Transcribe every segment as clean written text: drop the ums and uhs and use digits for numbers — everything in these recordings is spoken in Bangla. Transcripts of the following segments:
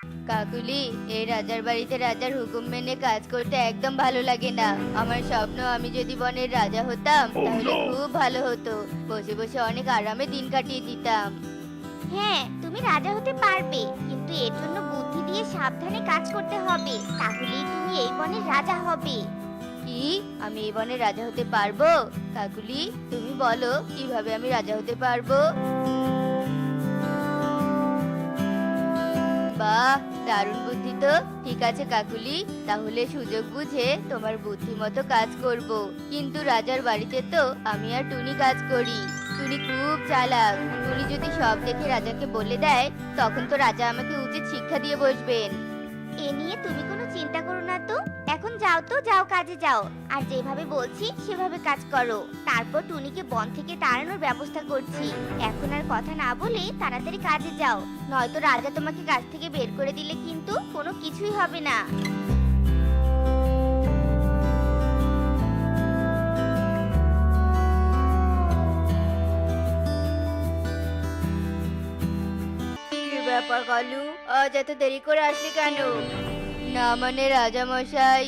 কাকুলি, এই রাজার বাড়িতে রাজার হুকুম মেনে কাজ করতে একদম ভালো লাগে না। আমার স্বপ্ন আমি যদি বনের রাজা হতাম তাহলে খুব ভালো হতো। বসে বসে অনেক আরামে দিন কাটিয়ে দিতাম। হ্যাঁ, তুমি রাজা হতে পারবে, কিন্তু এর জন্য বুদ্ধি দিয়ে সাবধানে কাজ করতে হবে, তাহলেই তুমি এই বনের রাজা হবে। কি? আমি এই বনের রাজা হতে পারবো? কাকুলি, তুমি বলো কিভাবে আমি রাজা হতে পারবো? বাহ, দারুণ বুদ্ধি তো। ঠিক আছে কাকুলি, তাহলে সুযোগ বুঝে তোমার বুদ্ধি মতো কাজ করব। কিন্তু রাজার বাড়িতে তো আমি আর টুনি কাজ করি। টুনি খুব চালাক। টুনি যদি সব দেখে রাজাকে বলে দেয়, তখন তো রাজা আমাকে উচিত শিক্ষা দিয়ে বসবেন। এ নিয়ে তুমি কোনো চিন্তা করো না তো। এখন যাও তো, যাও কাজে যাও। আর যেভাবে বলছি সেভাবে কাজ করো। তারপর টুনিকে বন থেকে তাড়ানোর ব্যবস্থা করছি। এখন আর কথা না বলে তাড়াতাড়ি কাজে যাও, নয়তো রাজা তোমাকে কাজ থেকে বের করে দিলে কিন্তু কোনো কিছুই হবে না। কি ব্যাপার কালু, আজ এত দেরি করে আসলি কেন? না মানে রাজা মশাই,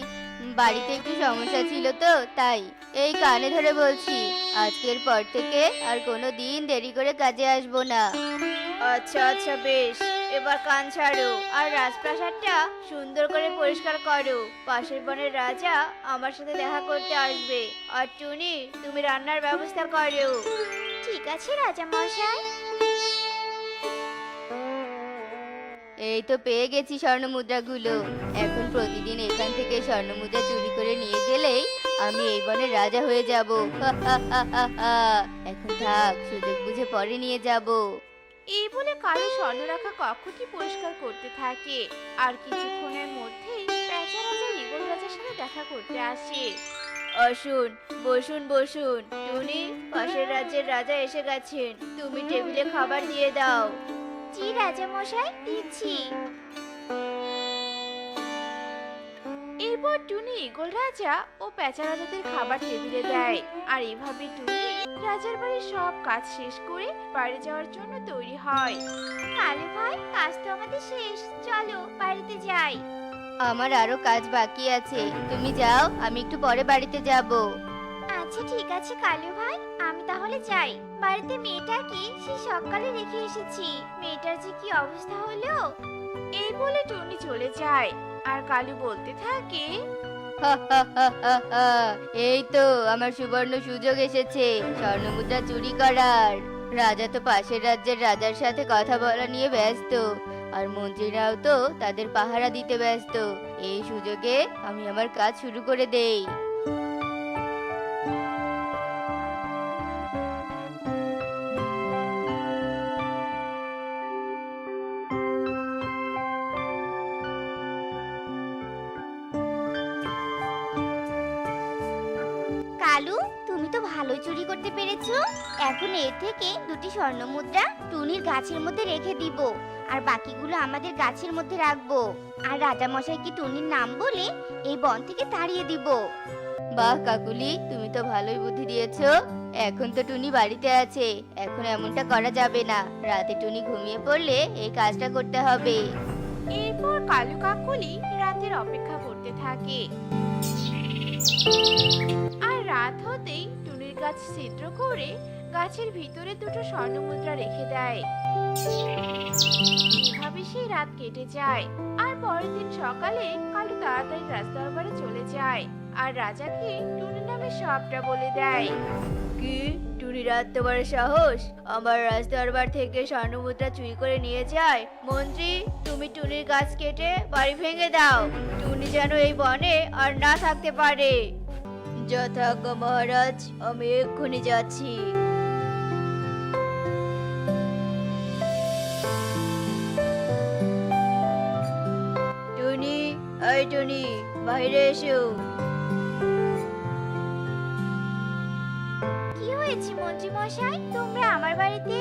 বাড়িতে একটু সমস্যা ছিল তো তাই। এই কানে ধরে বলছি, আজকের পর থেকে আর কোনো দিন দেরি করে কাজে আসবো না। আচ্ছা আচ্ছা বেশ, এবার কান ছাড়ো আর রাজপ্রাসাদটা সুন্দর করে পরিষ্কার করো। পাশের বনের রাজা আমার সাথে দেখা করতে আসবে। আর টুনি, তুমি রান্নার ব্যবস্থা করো। ঠিক আছে রাজা মশাই। এই তো পেয়ে গেছি স্বর্ণ মুদ্রাগুলো। এখন প্রতিদিন এখান থেকে স্বর্ণ মুদ্রা চুরি করে নিয়ে গেলেই আমি এই বনের রাজা হয়ে যাব। এখন থাক, সুযোগ বুঝে পরে নিয়ে যাব। এই বলে কালু স্বর্ণ রাখা কক্ষটি পরিষ্কার করতে থাকে। আর কিছুক্ষণের মধ্যেই পেঁচা রাজা ঈগল রাজার সাথে দেখা করতে আসে। আসুন, বসুন বসুন। টুনি, পাশের রাজ্যের রাজা এসে গেছেন। তুমি টেবিলে খাবার দিয়ে দাও। জি রাজা মশাই, দিচ্ছি। এরপর টুনি ঈগল রাজা ও পেঁচা রাজাদের খাবার টেবিলে দেয়। আর এভাবে টুনি রাজার বাড়ির সব কাজ শেষ করে বাড়ি যাওয়ার জন্য তৈরি হয়। কালু ভাই, কাজ তো আমাদের শেষ, চলো বাড়িতে যাই। আমার আরো কাজ বাকি আছে, তুমি যাও, আমি একটু পরে বাড়িতে যাব। আচ্ছা ঠিক আছে কালু ভাই, আমি তাহলে যাই। বাড়িতে মেয়েটাকে সেই সকালে রেখে এসেছি, মেয়েটার যে কি অবস্থা হলো। এই বলে টুনি চলে যায়। আর কালু বলতে থাকে, এই তো আমার সুবর্ণ সুযোগ এসেছে স্বর্ণ মুদ্রা চুরি করার। রাজা তো পাশের রাজ্যের রাজার সাথে কথা বলা নিয়ে ব্যস্ত, আর মন্ত্রীরাও তো তাদের পাহারা দিতে ব্যস্ত। এই সুযোগে আমি আমার কাজ শুরু করে দেই। কালু, তুমি তো ভালোই চুরি করতে পেরেছো। এখন এর থেকে দুটি স্বর্ণ মুদ্রা টুনির গাছের মধ্যে রেখে দিব, আর বাকিগুলো আমাদের গাছের মধ্যে রাখবো। আর রাজা মশাইকে টুনির নাম বলে এই বন থেকে তাড়িয়ে দিব। বাহ কাকুলি, তুমি তো ভালোই বুদ্ধি দিয়েছো। এখন তো টুনি বাড়িতে আছে, এখন এমনটা করা যাবে না। রাতে টুনি ঘুমিয়ে পড়লে এই কাজটা করতে হবে। এরপর কালু কাকুলি রাতের অপেক্ষা করতে থাকে। আর রাত হতেই টুনির গাছ ছিদ্র করে গাছের ভিতরে দুটো স্বর্ণ মুদ্রা রেখে দেয়। এভাবে সেই রাত কেটে যায়। আর পরের দিন সকালে কালু তাড়াতাড়ি রাজদরবারে চলে যায় আর রাজাকে টুনির নামে সবটা বলে দেয়। কি? টুনির এত বড় সাহস আমার রাজদরবার থেকে স্বর্ণ মুদ্রা চুরি করে নিয়ে যায়? মন্ত্রী, তুমি টুনির গাছ কেটে বাড়ি ভেঙে দাও। টুনি যেন এই বনে আর না থাকতে পারে। যথাজ্ঞা মহারাজ, আমি এক্ষুনি যাচ্ছি। টুনি, এই টুনি, বাইরে এসো। কি হয়েছে মন্ত্রী মশাই, তোমরা আমার বাড়িতে?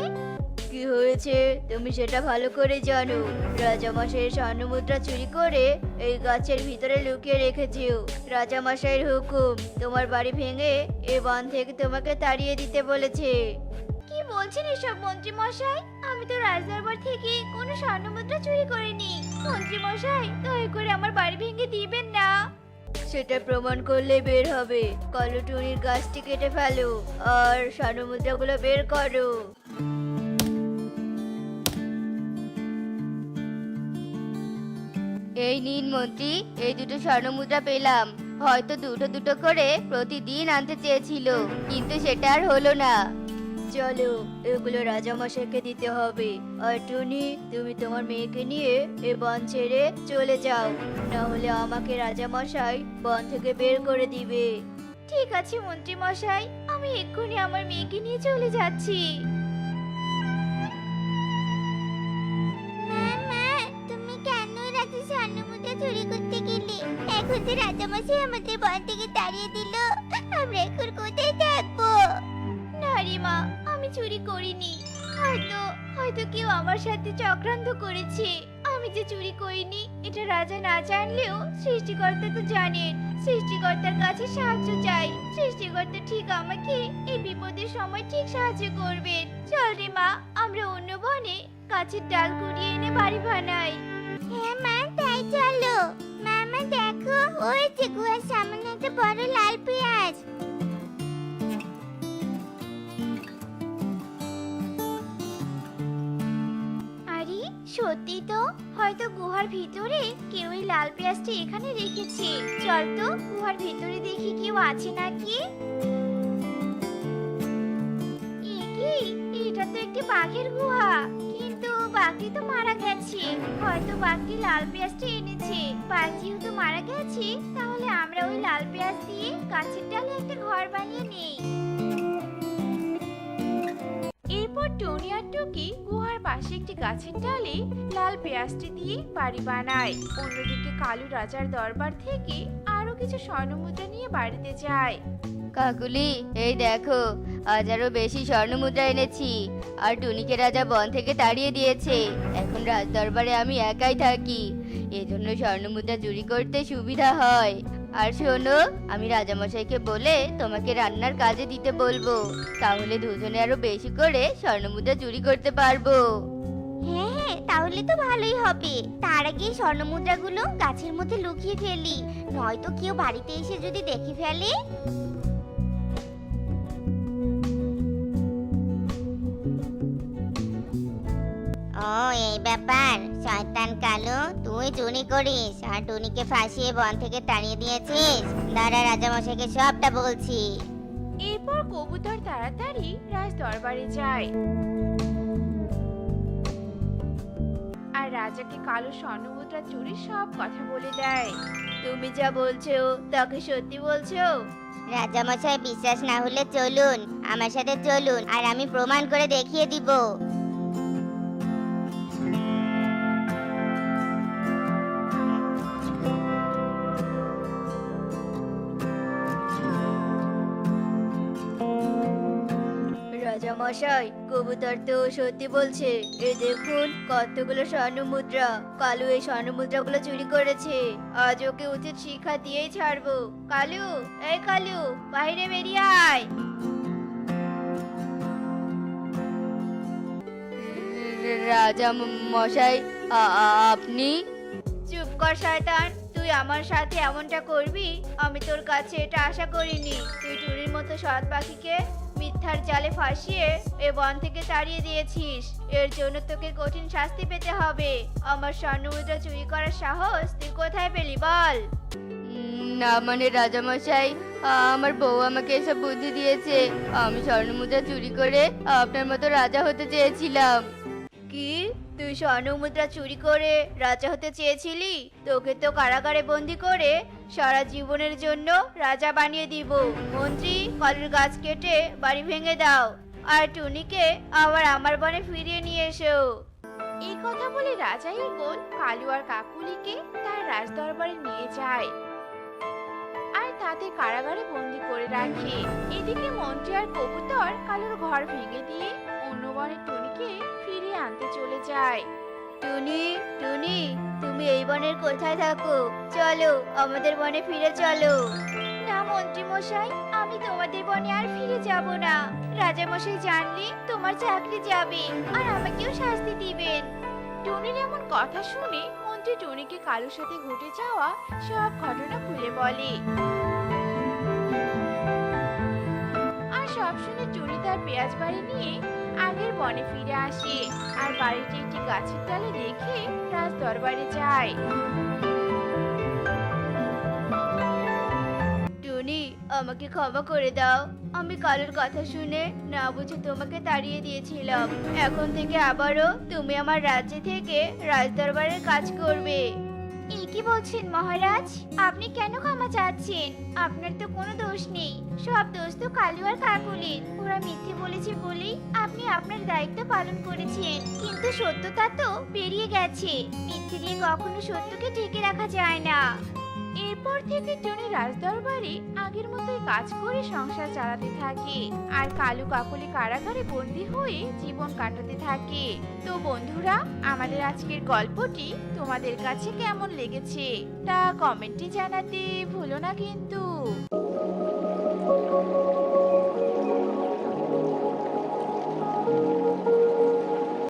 কি হয়েছে তুমি সেটা ভালো করে জানো। রাজামশাইয়ের স্বর্ণ মুদ্রা চুরি করে এই গাছের ভিতরে লুকিয়ে রেখেছিও। রাজামশাইয়ের হুকুম, তোমার বাড়ি ভেঙে এ বন থেকে তোমাকে তাড়িয়ে দিতে বলেছে। কি বলছেন এসব মন্ত্রী মশাই? আমি আমি তো রাজদরবার থেকে কোনো স্বর্ণমুদ্রা চুরি করিনি। মন্ত্রী মশাই, দয়া করে আমার বাড়ি ভেঙে দিবেন না। সেটা প্রমাণ করলে বের হবে। কালো টুনির গাছটি কেটে ফেলো আর স্বর্ণমুদ্রাগুলো বের করো। এই নিন মন্ত্রী, এই দুটো স্বর্ণমুদ্রা পেলাম। হয়তো দুটো দুটো করে প্রতিদিন আনতে চেয়েছিল, কিন্তু সেটা আর হলো না। চলো, এগুলো রাজামশাইকে দিতে হবে। আর টুনি, তুমি তোমার মেয়েকে নিয়ে এ বন ছেড়ে চলে যাও, না হলে আমাকে রাজামশাই বন থেকে বের করে দিবে। ঠিক আছে মন্ত্রী মশাই, আমি এক্ষুনি আমার মেয়েকে নিয়ে চলে যাচ্ছি। তুমি কেন রাতে স্বর্ণমুদ্রা চুরি করতে গেলে? এখন যে রাজামশাই আমাদের বন থেকে তাড়িয়ে দিল, আমরা এখন কোথায় থাকবো? না রে মা, আমি চুরি করিনি। হয়তো হয়তো কেউ আমার সাথে চক্রান্ত করেছে। আমি যে চুরি করিনি এটা রাজা না জানলেও সৃষ্টিকর্তা তো জানেন। সৃষ্টিকর্তার কাছে সাহায্য চাই। সৃষ্টিকর্তা ঠিক আমাকে এই বিপদের সময় ঠিক সাহায্য করবেন। চল রে মা, আমরা অন্য বনে গাছের ডাল কুড়িয়ে এনে বাড়ি বানাই। হ্যাঁ মা, তাই চলো। মামা দেখো, ওই যে গুহার সামনে একটা বড় লাল পেঁয়াজ। আরে সত্যি তো, হয়তো গুহার ভিতরে কেউ এই লাল পেঁয়াজটি এখানে রেখেছে। চল তো গুহার ভিতরে দেখি কেউ আছে নাকি। এ কি, এটা তো একটি বাঘের গুহা, কিন্তু বাঘটি তো মারা গেছে। হয়তো বাঘটি লাল পেঁয়াজটি এনেছে। বাঘ যেহেতু মারা গেছে, তাহলে আমরা ওই লাল পেঁয়াজ দিয়ে গাছের ডালে একটা ঘর বানিয়ে নেই। এরপর টনি আর টুকি গুহার পাশে একটি গাছের ডালে লাল পেঁয়াজটি দিয়ে বাড়ি বানায়। অন্যদিকে কালু রাজার দরবার থেকে আরো কিছু স্বর্ণমুদ্রা নিয়ে বাড়িতে যায়। কাকুলি, এই দেখো, আজ আরো বেশি স্বর্ণমুদ্রা এনেছি। আর টুনিকে রাজা বন থেকে তাড়িয়ে দিয়েছে। এখন রাজদরবারে আমি একাই থাকি, এজন্য স্বর্ণমুদ্রা চুরি করতে সুবিধা হয়। আর শোনো, আমি রাজামশাইকে বলে তোমাকে রান্নার কাজে দিতে বলবো, তাহলে দুজনে আরো বেশি করে স্বর্ণমুদ্রা চুরি করতে পারবো। হ্যাঁ হ্যাঁ, তাহলে তো ভালোই হবে। তার আগে স্বর্ণমুদ্রাগুলো গাছের মধ্যে লুকিয়ে ফেলি, নয়তো কেউ বাড়িতে এসে যদি দেখে ফেলে। ও, এই ব্যাপার। শয়তান কালু, তুই চুরি করিস আর টুনিকে ফাঁসিয়ে বন থেকে তাড়িয়ে দিয়েছিস। দাঁড়া, রাজামশাইকে সবটা বলছি। এরপর কবুতর তাড়াতাড়ি রাজ দরবারে যায় আর রাজাকে কালো স্বর্ণমুদ্রা চুরির সব কথা বলে দেয়। তুমি যা বলছো তাকে সত্যি বলছো? রাজামশাই, বিশ্বাস না হলে চলুন, আমার সাথে চলুন, আর আমি প্রমাণ করে দেখিয়ে দিব। রাজামশাই, কবুতর তো সত্যি বলছে। এই দেখুন কতগুলো স্বর্ণমুদ্রা। কালু এই স্বর্ণমুদ্রাগুলো চুরি করেছে। আজ ওকে উচিত শিক্ষা দিয়েই ছাড়বো। কালু, এই কালু, বাইরে বেরিয়ে আয়। রাজা মশাই, আপনি? চুপ কর শয়তান, তুই আমার সাথে এমনটা করবি আমি তোর কাছে এটা আশা করিনি। তুই টুনির মতো সৎ পাখিকে মিথ্যার জালে ফাঁসিয়ে এ বন থেকে তাড়িয়ে দিয়েছিস। এর জন্য তোকে কঠিন শাস্তি পেতে হবে। আমার স্বর্ণমুদ্রা চুরি করার সাহস তুই কোথায় পেলি বল? না মানে রাজামশাই, আমার বউ আমাকে এসব বুদ্ধি দিয়েছে। আমি স্বর্ণমুদ্রা চুরি করে আপনার মতো রাজা হতে চেয়েছিলাম। কি, তুই স্বর্ণমুদ্রা চুরি করে রাজা হতে চেয়েছিলি? তোকে তো কারাগারে বন্দি করে সারা জীবনের জন্য রাজা বানিয়ে দিব। মন্ত্রী, কলের গাছ কেটে বাড়ি ভেঙে দাও আর টুনিকে আবার আমার বনে ফিরিয়ে নিয়ে এসো। এই কথা বলে রাজা ঈগল কালু আর কাকুলিকে তার রাজদরবারে নিয়ে যায় আর তাদের কারাগারে বন্দি করে রাখে। এদিকে মন্ত্রী আর কবুতর কালুর ঘর ভেঙে দিয়ে অন্য বনে টুনিকে ফিরিয়ে আনতে চলে যায়। টুনি, টুনি, তুমি এই বনের কোথায় থাকো? চলো আমাদের বনে ফিরে চলো। না মন্ত্রী মশাই, আমি আমি তোমাদের বনে আর ফিরে যাব না। রাজামশাই জানলে তোমার চাকরি যাবে আর আমাকেও শাস্তি দিবেন। টুনির এমন কথা শুনে মন্ত্রী টুনিকে কালুর সাথে ঘটে যাওয়া সব ঘটনা খুলে বলে। আর সব শুনে টুনি তার পেঁয়াজ বাড়ি নিয়ে আগের বনে ফিরে আসে আর বাড়িটি একটি গাছের ডালে রেখে রাজ দরবারে যায়। টুনি, আমাকে ক্ষমা করে দাও। আমি কালুর কথা শুনে না বুঝে তোমাকে তাড়িয়ে দিয়েছিলাম। এখন থেকে আবারও তুমি আমার রাজ্যে থেকে রাজদরবারের কাজ করবে। এই কি বলছেন মহারাজ? আপনি কেন ক্ষমা চাচ্ছেন? আপনার তো কোনো দোষ নেই, সব দোষ তো কালু আর কাকুলির। ওরা মিথ্যে বলেছে বলেই আপনি আপনার দায়িত্ব পালন করেছেন, কিন্তু সত্যতা তো বেরিয়ে গেছে। মিথ্যে দিয়ে কখনো সত্যকে ঢেকে রাখা যায় না। এরপর থেকে টুনি রাজদরবারে আগের মতোই কাজ করে সংসার চালাতে থাকে আর কালু কাকলি কারাগারে বন্দি হয়ে জীবন কাটাতে থাকে। তো বন্ধুরা, আমাদের আজকের গল্পটি তোমাদের কাছে কেমন লেগেছে তা কমেন্টে জানাতে ভুলো না কিন্তু।